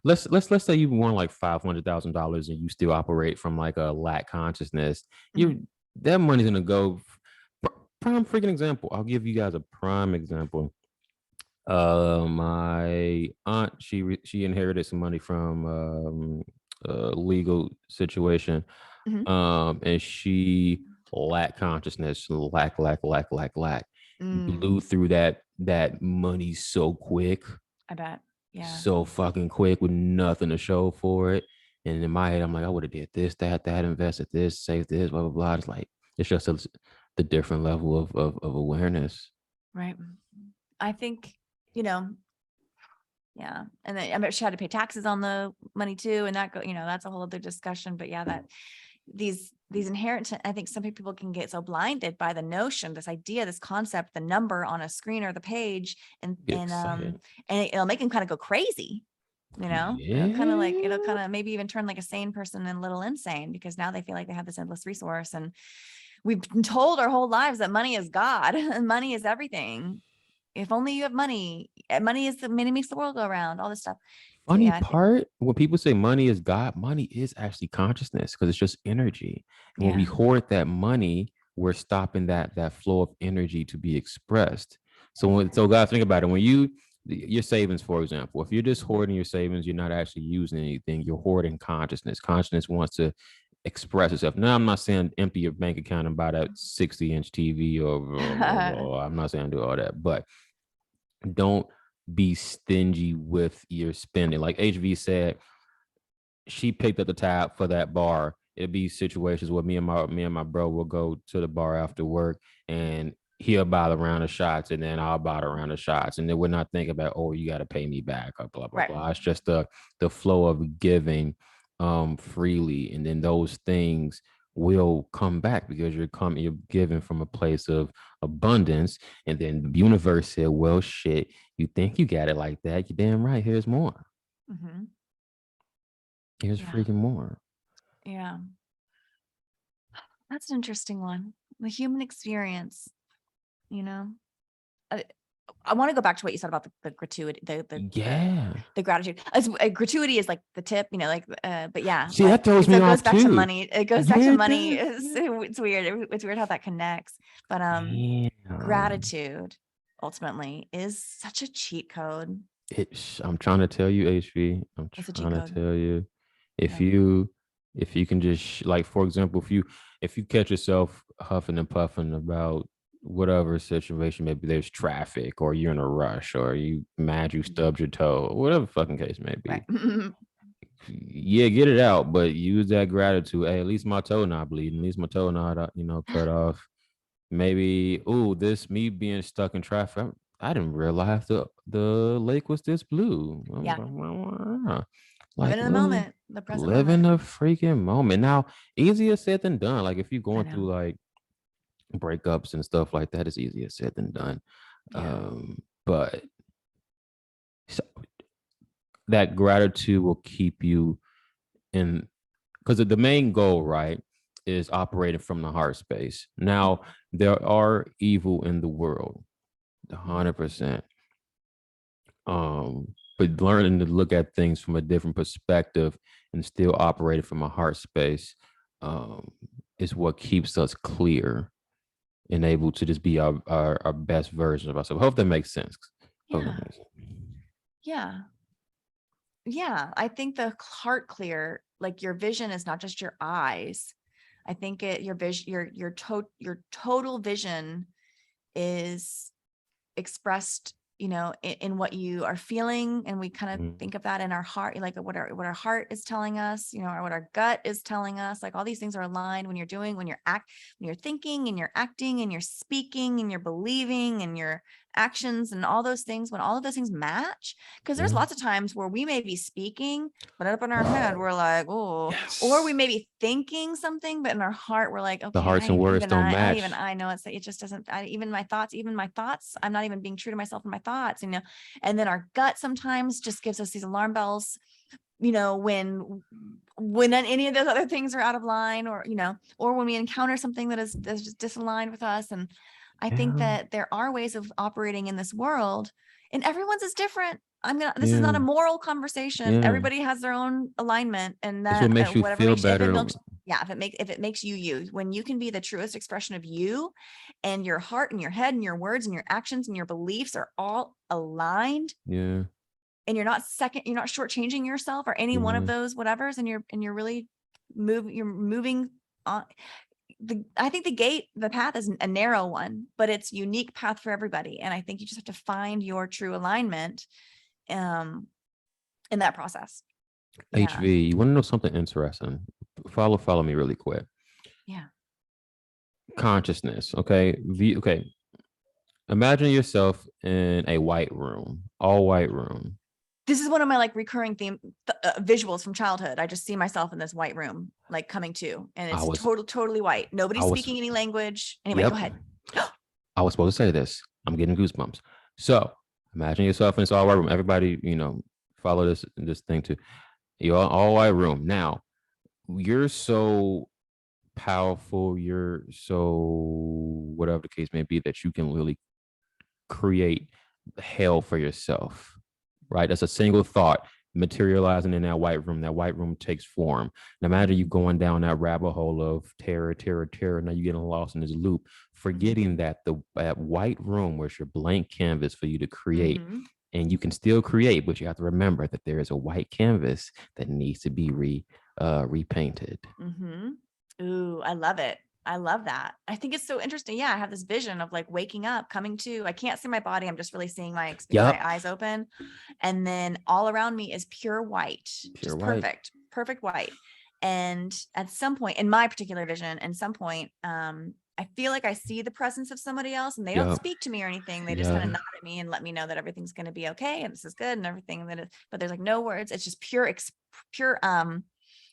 let's say you won like $500,000 and you still operate from like a lack consciousness. Mhm. You That money's gonna go. Prime freaking example. I'll give you guys a prime example. My aunt, she inherited some money from legal situation, Mhm. and she lacked consciousness, lack, Mm, blew through that money so quick, I bet. Yeah. so fucking quick with nothing to show for it. And in my head, I'm like, I would have did this, that, invested this, saved this, blah blah blah. It's like it's just the different level of awareness. Right. I think, you know, yeah. And then I bet she had to pay taxes on the money too. And that that's a whole other discussion. But yeah, that these inherent, I think some people can get so blinded by the notion, this idea, this concept, the number on a screen or the page, and Get excited. it'll make them kind of go crazy. It'll Yeah. kind of maybe even turn like a sane person a little insane, because now they feel like they have this endless resource. And we've been told our whole lives that money is God and money is everything. If only you have money, money is the money makes the world go around, all this stuff. So Funny yeah, I think, part, when people say money is God, money is actually consciousness because it's just energy. And when we yeah. hoard that money, we're stopping that flow of energy to be expressed. So guys, think about it. When your savings, for example, if you're just hoarding your savings, you're not actually using anything. You're hoarding consciousness. Consciousness wants to express itself. Now, I'm not saying empty your bank account and buy that 60-inch TV or blah, blah, blah. I'm not saying do all that, but don't be stingy with your spending. Like HV said, she picked up the tab for that bar. It'd be situations where me and my bro will go to the bar after work, and he'll buy the round of shots, and then I'll buy the round of shots, and then we're not thinking about, oh, you got to pay me back or blah blah Right. blah. It's just the flow of giving freely, and then those things will come back because you're giving from a place of abundance, and then the universe said, well, shit, you think you got it like that? You're damn right. Here's more. Hmm. Here's Yeah. freaking more. Yeah. That's an interesting one. The human experience, you know. I, I want to go back to what you said about the gratuity, Yeah. the gratitude. Gratuity is like the tip, like, but yeah, See, like, that throws so me it goes off back to too. money. It goes back to Yeah, it money. does. It's weird. It's weird how that connects. But Damn. gratitude ultimately is such a cheat code. I'm trying to tell you, HV. I'm It's a cheat trying to code. tell you. If Yeah. you if you can just like, for example, if you catch yourself huffing and puffing about whatever situation, maybe there's traffic or you're in a rush or you mad you stubbed your toe, whatever fucking case may Right. be. Yeah, get it out, but use that gratitude. Hey, at least my toe not bleeding. At least my toe not, cut off. Maybe, oh, this me being stuck in traffic. I didn't realize the lake was this blue. Yeah. Like Living in the really moment, the present live in moment. the freaking moment. Now, easier said than done. Like if you're I going know. through like breakups and stuff like that, it's easier said than done. Yeah. But so that gratitude will keep you in, because the main goal, right, is operating from the heart space. Now, there are evil in the world, Mhm. 100%. But learning to look at things from a different perspective and still operating from a heart space um, is what keeps us clear and able to just be our best version of ourselves. Hope that makes sense. Hope that Yeah. makes sense. Yeah. Yeah. I think the heart clear, like your vision is not just your eyes. I think your vision, your total vision is expressed, in what you are feeling. And we kind of Mm. think of that in our heart, like what our heart is telling us, or what our gut is telling us. Like all these things are aligned when you're thinking and you're acting and you're speaking and you're believing and your actions and all those things, when all of those things match. Because there's Yeah. lots of times where we may be speaking, but up in our head, we're like, oh, or we Yes. may be thinking something, but in our heart, we're like, The okay, hearts and words don't even match. I know it just doesn't, even my thoughts, I'm not even being true to myself and my thoughts, and then our gut sometimes just gives us these alarm bells, when any of those other things are out of line, or when we encounter something that's just disaligned with us. And I think Yeah. that there are ways of operating in this world, and everyone's is different. This is not a Yeah. moral conversation. Yeah. Everybody has their own alignment, and It's what that makes you whatever feel makes you, if it better. makes, yeah, if it makes you, when you can be the truest expression of you, and your heart and your head and your words and your actions and your beliefs are all aligned, Yeah. and you're not shortchanging yourself or any one of those whatevers, and you're really moving on. I think the path is a narrow one, but it's unique path for everybody. And I think you just have to find your true alignment in that process. Yeah. HV, you want to know something interesting? Follow me really quick. Yeah. Consciousness. Okay. Okay. Imagine yourself in a white room, all white room. This is one of my like recurring visuals from childhood. I just see myself in this white room, like coming to, and it's totally white. Nobody's speaking any language. Anyway, go ahead. I was supposed to say this. I'm getting goosebumps. So imagine yourself in this all white room. Everybody, follow this thing too. You're all white room. Now, you're so powerful. You're so whatever the case may be that you can really create hell for yourself. Right? That's a single thought materializing in that white room. That white room takes form. Now imagine you going down that rabbit hole of terror. Now you're getting lost in this loop, forgetting that that white room was your blank canvas for you to create. And you can still create, but you have to remember that there is a white canvas that needs to be repainted. Ooh, I love it. I love that. I think it's so interesting. Yeah, I have this vision of like waking up, coming to. I can't see my body. I'm just really seeing my eyes open. And then all around me is pure white. Just white. Perfect white. And at some point in my particular vision, I feel like I see the presence of somebody else, and they don't speak to me or anything. They just kind of nod at me and let me know that everything's going to be okay and this is good and everything but there's like no words. It's just pure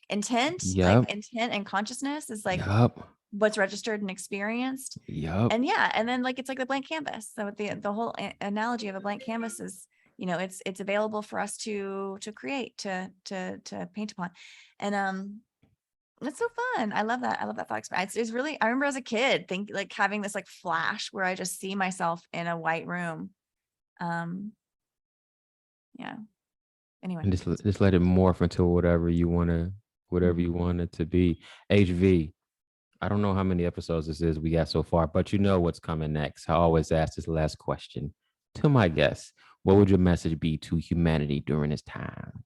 intent. Like intent and consciousness is like what's registered and experienced. And and then like it's like the blank canvas. So the whole analogy of a blank canvas is, it's available for us to create, to paint upon. And it's so fun. I love that thought experience. It's really, I remember as a kid like having this like flash where I just see myself in a white room. Anyway, and just let it morph into whatever you want it to be. HV, I don't know how many episodes this is we got so far, but you know what's coming next. I always ask this last question to my guests. What would your message be to humanity during this time?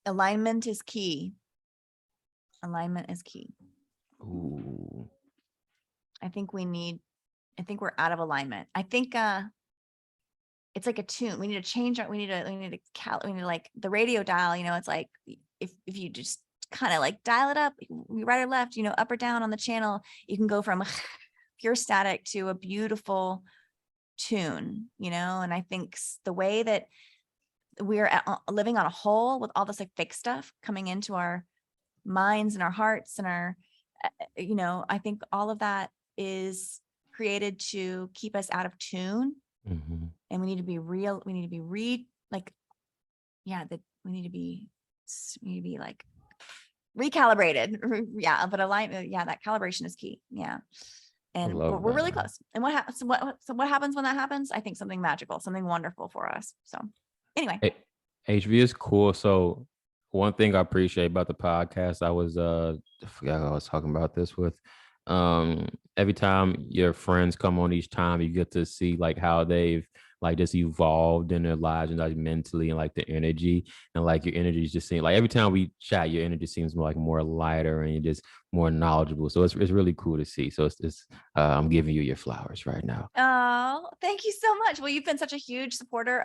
Alignment is key. Alignment is key. Ooh. I think we're out of alignment. I think it's like a tune. We need to change we need to like the radio dial, it's like if you just kind of like dial it up, right or left, up or down on the channel, you can go from pure static to a beautiful tune, and I think the way that we're living on a whole with all this like fake stuff coming into our minds and our hearts and our, I think all of that is created to keep us out of tune. And we need to be real. We need to be we need to be like recalibrated. But alignment, that calibration is key. And we're really close. And what happens? So what happens when that happens? I think something magical, something wonderful for us. So anyway, HV is cool. So one thing I appreciate about the podcast, I forgot I was talking about this with. Every time your friends come on each time, you get to see like how they've like just evolved in their lives and like mentally and like the energy and like your energy is just seeing like every time we chat, your energy seems more lighter and you're just more knowledgeable. So it's really cool to see. So it's I'm giving you your flowers right now. Oh, thank you so much. Well, you've been such a huge supporter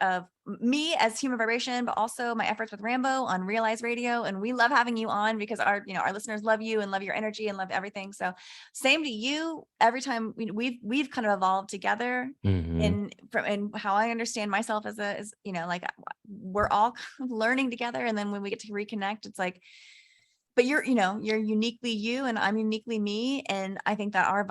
of me as Human Vibration, but also my efforts with Rambo on Realize Radio. And we love having you on because our listeners love you and love your energy and love everything. So same to you. Every time we've kind of evolved together in how I understand myself as like we're all learning together. And then when we get to reconnect, it's like, but you're uniquely you and I'm uniquely me. And I think that our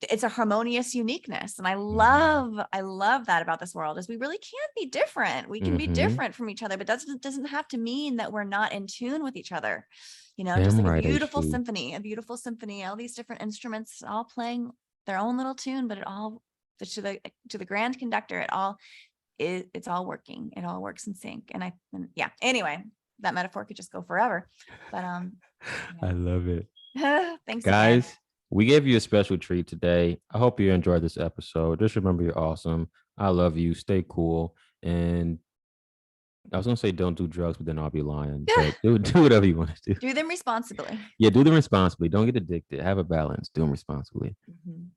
it's a harmonious uniqueness. And I love that about this world is we really can be different. We can be different from each other, but that doesn't have to mean that we're not in tune with each other. Just like a beautiful symphony, all these different instruments all playing their own little tune, but it all to the grand conductor, it's all working. It all works in sync. Anyway, that metaphor could just go forever, but I love it. Thanks, guys again. We gave you a special treat today. I hope you enjoyed this episode. Just remember, you're awesome. I love you. Stay cool. And I was gonna say don't do drugs, but then I'll be lying. Yeah. But do whatever you want to do. Do them responsibly. Yeah, do them responsibly. Don't get addicted. Have a balance. Do them responsibly. Mhm.